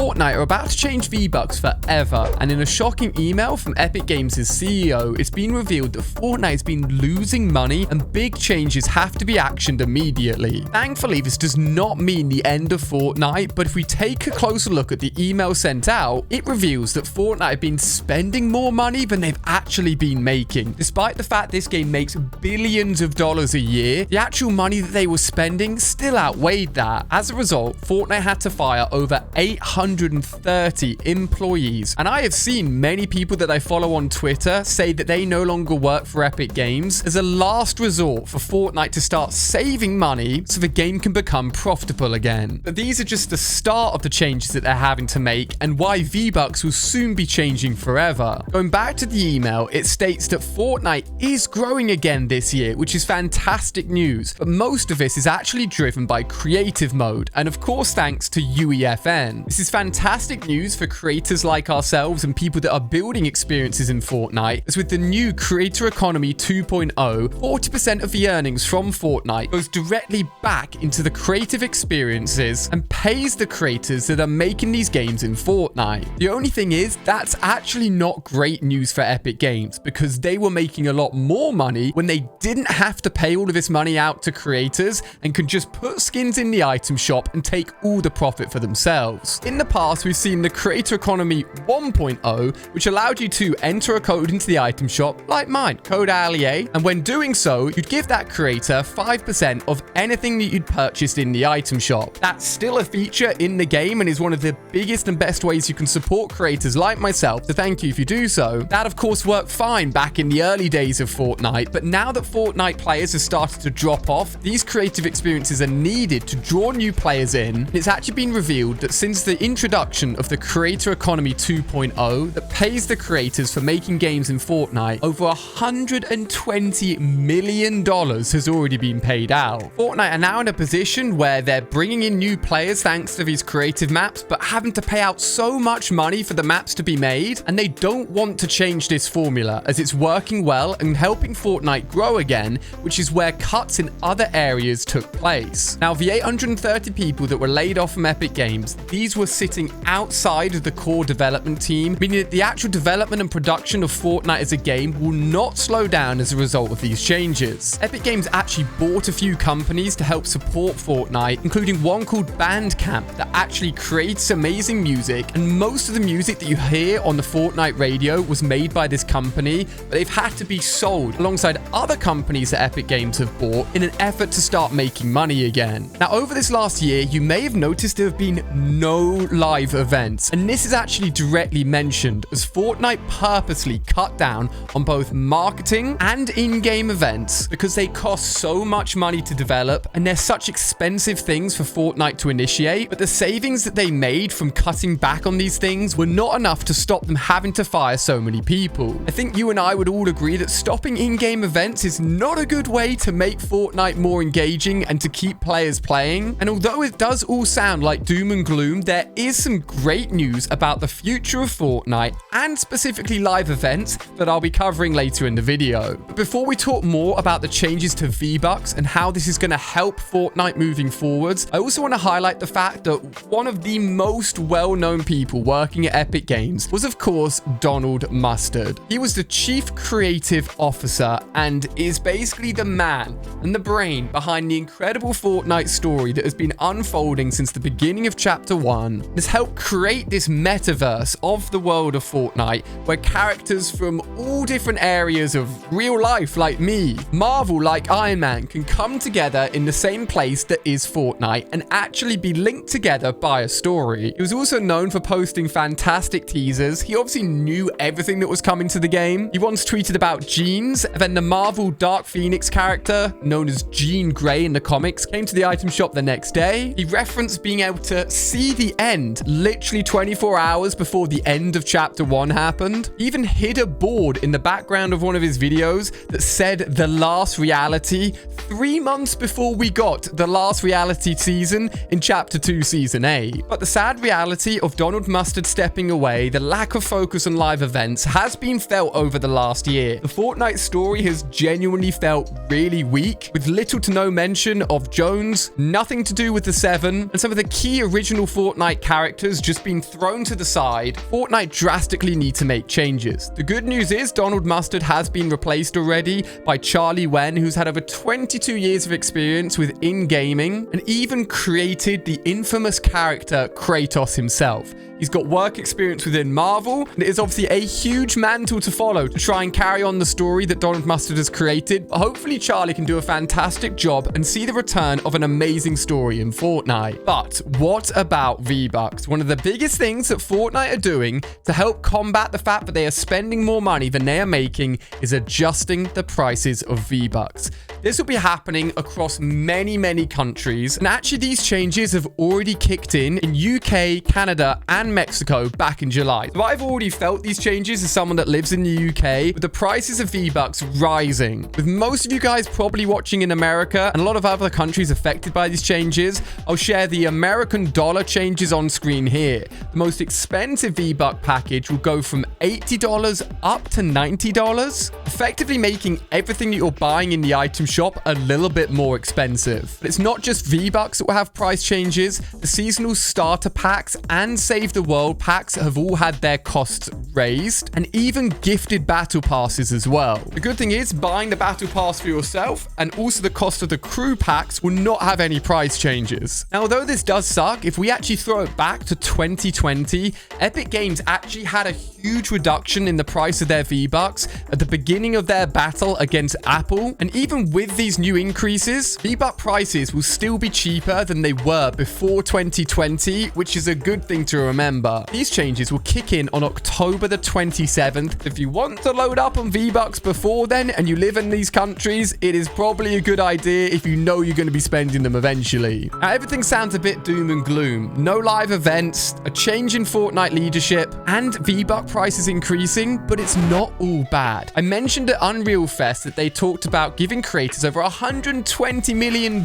Fortnite are about to change V-Bucks forever, and in a shocking email from Epic Games' CEO, it's been revealed that Fortnite has been losing money and big changes have to be actioned immediately. Thankfully, this does not mean the end of Fortnite, but if we take a closer look at the email sent out, it reveals that Fortnite have been spending more money than they've actually been making. Despite the fact this game makes billions of dollars a year, the actual money that they were spending still outweighed that. As a result, Fortnite had to fire over 830 employees, and I have seen many people that I follow on Twitter say that they no longer work for Epic Games as a last resort for Fortnite to start saving money so the game can become profitable again. But these are just the start of the changes that they're having to make and why V-Bucks will soon be changing forever. Going back to the email, it states that Fortnite is growing again this year, which is fantastic news, but most of this is actually driven by creative mode, and of course thanks to UEFN. This is fantastic news for creators like ourselves and people that are building experiences in Fortnite, as with the new Creator Economy 2.0, 40% of the earnings from Fortnite goes directly back into the creative experiences and pays the creators that are making these games in Fortnite. The only thing is, that's actually not great news for Epic Games, because they were making a lot more money when they didn't have to pay all of this money out to creators and could just put skins in the item shop and take all the profit for themselves. In the past, we've seen the Creator Economy 1.0, which allowed you to enter a code into the item shop, like mine, code ALIA, and when doing so, you'd give that creator 5% of anything that you'd purchased in the item shop. That's still a feature in the game and is one of the biggest and best ways you can support creators like myself, so thank you if you do so. That of course worked fine back in the early days of Fortnite, but now that Fortnite players have started to drop off, these creative experiences are needed to draw new players in. It's actually been revealed that since the introduction of the Creator Economy 2.0 that pays the creators for making games in Fortnite, over $120 million has already been paid out. Fortnite are now in a position where they're bringing in new players thanks to these creative maps, but having to pay out so much money for the maps to be made, and they don't want to change this formula as it's working well and helping Fortnite grow again, which is where cuts in other areas took place. Now, the 830 people that were laid off from Epic Games, these were sitting outside of the core development team, meaning that the actual development and production of Fortnite as a game will not slow down as a result of these changes. Epic Games actually bought a few companies to help support Fortnite, including one called Bandcamp that actually creates amazing music, and most of the music that you hear on the Fortnite radio was made by this company, but they've had to be sold alongside other companies that Epic Games have bought in an effort to start making money again. Now, over this last year, you may have noticed there have been no live events, and this is actually directly mentioned as Fortnite purposely cut down on both marketing and in-game events because they cost so much money to develop and they're such expensive things for Fortnite to initiate, but the savings that they made from cutting back on these things were not enough to stop them having to fire so many people. I think you and I would all agree that stopping in-game events is not a good way to make Fortnite more engaging and to keep players playing. And although it does all sound like doom and gloom, there is some great news about the future of Fortnite and specifically live events that I'll be covering later in the video. But before we talk more about the changes to V-Bucks and how this is going to help Fortnite moving forwards, I also want to highlight the fact that one of the most well-known people working at Epic Games was, of course, Donald Mustard. He was the Chief Creative Officer and is basically the man and the brain behind the incredible Fortnite story that has been unfolding since the beginning of Chapter 1. Has helped create this metaverse of the world of Fortnite where characters from all different areas of real life like me, Marvel like Iron Man, can come together in the same place that is Fortnite and actually be linked together by a story. He was also known for posting fantastic teasers. He obviously knew everything that was coming to the game. He once tweeted about jeans, and then the Marvel Dark Phoenix character, known as Jean Grey in the comics, came to the item shop the next day. He referenced being able to see the end literally 24 hours before the end of Chapter 1 happened. He even hid a board in the background of one of his videos that said The Last Reality 3 months before we got The Last Reality season in Chapter 2 Season 8. But the sad reality of Donald Mustard stepping away, the lack of focus on live events, has been felt over the last year. The Fortnite story has genuinely felt really weak, with little to no mention of Jones, nothing to do with the Seven, and some of the key original Fortnite characters just been thrown to the side, Fortnite drastically need to make changes. The good news is Donald Mustard has been replaced already by Charlie Wen, who's had over 22 years of experience within gaming and even created the infamous character Kratos himself. He's got work experience within Marvel, and it is obviously a huge mantle to follow to try and carry on the story that Donald Mustard has created. But hopefully Charlie can do a fantastic job and see the return of an amazing story in Fortnite. But what about V-Bucks? One of the biggest things that Fortnite are doing to help combat the fact that they are spending more money than they are making is adjusting the prices of V-Bucks. This will be happening across many countries, and actually these changes have already kicked in UK, Canada, and Mexico back in July. So I've already felt these changes as someone that lives in the UK, with the prices of V-Bucks rising. With most of you guys probably watching in America and a lot of other countries affected by these changes, I'll share the American dollar changes on screen here. The most expensive V-Buck package will go from $80 up to $90, effectively making everything that you're buying in the item shop a little bit more expensive. But it's not just V-Bucks that will have price changes. The seasonal starter packs and Save the World packs have all had their costs raised, and even gifted battle passes as well. The good thing is buying the battle pass for yourself and also the cost of the crew packs will not have any price changes. Now, although this does suck, if we actually throw it back to 2020, Epic Games actually had a huge reduction in the price of their V-Bucks at the beginning of their battle against Apple, and even with these new increases, V-Buck prices will still be cheaper than they were before 2020, which is a good thing to remember. These changes will kick in on October the 27th. If you want to load up on V-Bucks before then and you live in these countries, it is probably a good idea if you know you're going to be spending them eventually. Now, everything sounds a bit doom and gloom. No live events, a change in Fortnite leadership, and V-Buck prices increasing, but it's not all bad. I mentioned at Unreal Fest that they talked about giving creators over $120 million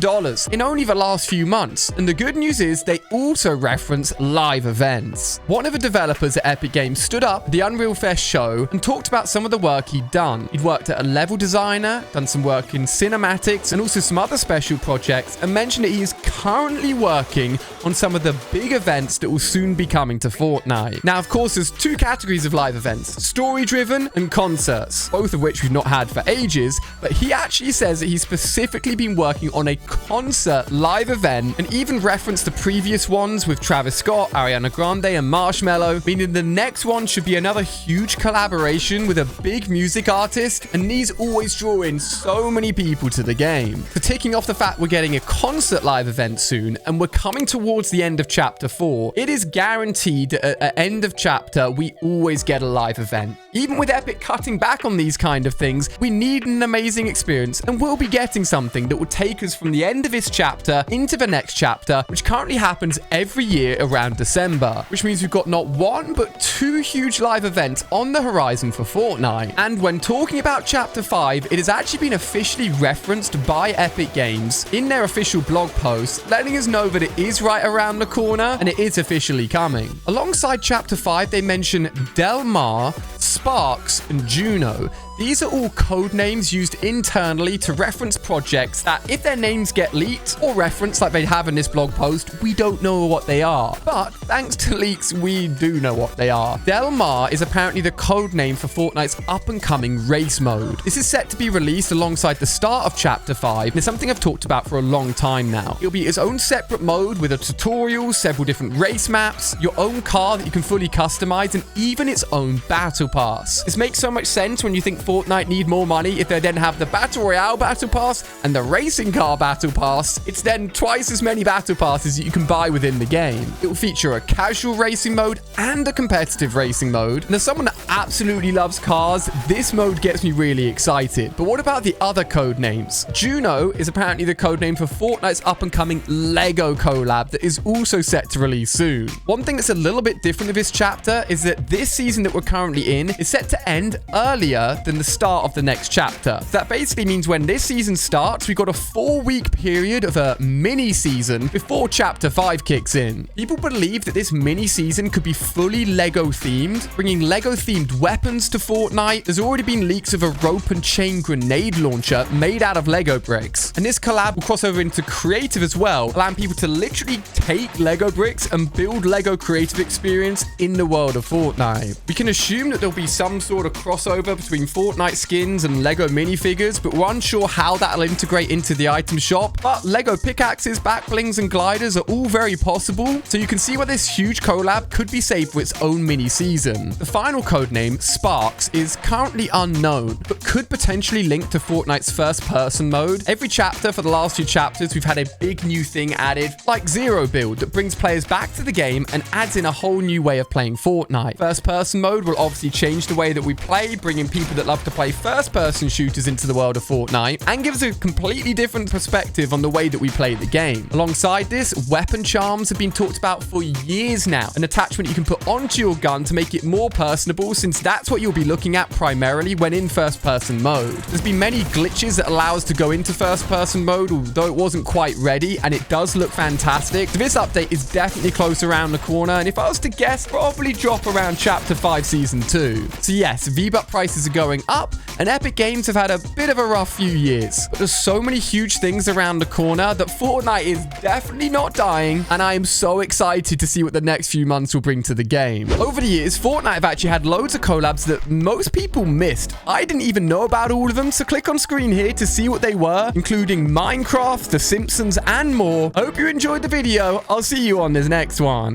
in only the last few months. And the good news is they also reference live events. One of the developers at Epic Games stood up at the Unreal Fest show and talked about some of the work he'd done. He'd worked at a level designer, done some work in cinematics, and also some other special projects, and mentioned that he is currently working on some of the big events that will soon be coming to Fortnite. Now, of course, there's two categories of live events: story-driven and concerts, both of which we've not had for ages, but he actually says that he's specifically been working on a concert live event, and even referenced the previous ones with Travis Scott, Ariana Grande, and Marshmello, meaning the next one should be another huge collaboration with a big music artist, and these always draw in so many people to the game. So ticking off the fact we're getting a concert live event soon, and we're coming towards the end of Chapter 4, it is guaranteed that at end of chapter, we always get a live event. Even with Epic cutting back on these kind of things, we need an amazing experience, and we'll be getting something that will take us from the end of this chapter into the next chapter, which currently happens every year around December, which means we've got not one, but two huge live events on the horizon for Fortnite. And when talking about Chapter 5, it has actually been officially referenced by Epic Games in their official blog post, letting us know that it is right around the corner and it is officially coming. Alongside Chapter 5, they mention Del Mar, Sparks, and Juno. These are all code names used internally to reference projects that, if their names get leaked or referenced like they have in this blog post, we don't know what they are. But thanks to leaks, we do know what they are. Del Mar is apparently the code name for Fortnite's up-and-coming race mode. This is set to be released alongside the start of Chapter 5, and it's something I've talked about for a long time now. It'll be its own separate mode with a tutorial, several different race maps, your own car that you can fully customize, and even its own battle pass. This makes so much sense when you think Fortnite need more money if they then have the Battle Royale Battle Pass and the Racing Car Battle Pass. It's then twice as many Battle Passes that you can buy within the game. It will feature a casual racing mode and a competitive racing mode. And as someone that absolutely loves cars, this mode gets me really excited. But what about the other code names? Juno is apparently the code name for Fortnite's up-and-coming Lego collab that is also set to release soon. One thing that's a little bit different of this chapter is that this season that we're currently in is set to end earlier than than the start of the next chapter. So that basically means when this season starts, we've got a 4-week period of a mini season before chapter 5 kicks in. People believe that this mini season could be fully Lego themed, bringing Lego themed weapons to Fortnite. There's already been leaks of a rope and chain grenade launcher made out of Lego bricks. And this collab will cross over into creative as well, allowing people to literally take Lego bricks and build Lego creative experience in the world of Fortnite. We can assume that there'll be some sort of crossover between Fortnite skins and Lego minifigures, but we're unsure how that'll integrate into the item shop. But Lego pickaxes, backblings, and gliders are all very possible, so you can see why this huge collab could be saved for its own mini season. The final codename, Sparks, is currently unknown, but could potentially link to Fortnite's first-person mode. Every chapter for the last 2 chapters, we've had a big new thing added, like Zero Build, that brings players back to the game and adds in a whole new way of playing Fortnite. First-person mode will obviously change the way that we play, bringing people that love to play first-person shooters into the world of Fortnite, and gives a completely different perspective on the way that we play the game. Alongside this, weapon charms have been talked about for years now, an attachment you can put onto your gun to make it more personable, since that's what you'll be looking at primarily when in first-person mode. There's been many glitches that allow us to go into first-person mode, although it wasn't quite ready, and it does look fantastic. So this update is definitely close around the corner, and if I was to guess, probably drop around Chapter 5 Season 2. So yes, V-Buck prices are going up, and Epic Games have had a bit of a rough few years. But there's so many huge things around the corner that Fortnite is definitely not dying, and I am so excited to see what the next few months will bring to the game. Over the years, Fortnite have actually had loads of collabs that most people missed. I didn't even know about all of them, so click on screen here to see what they were, including Minecraft, The Simpsons, and more. I hope you enjoyed the video. I'll see you on this next one.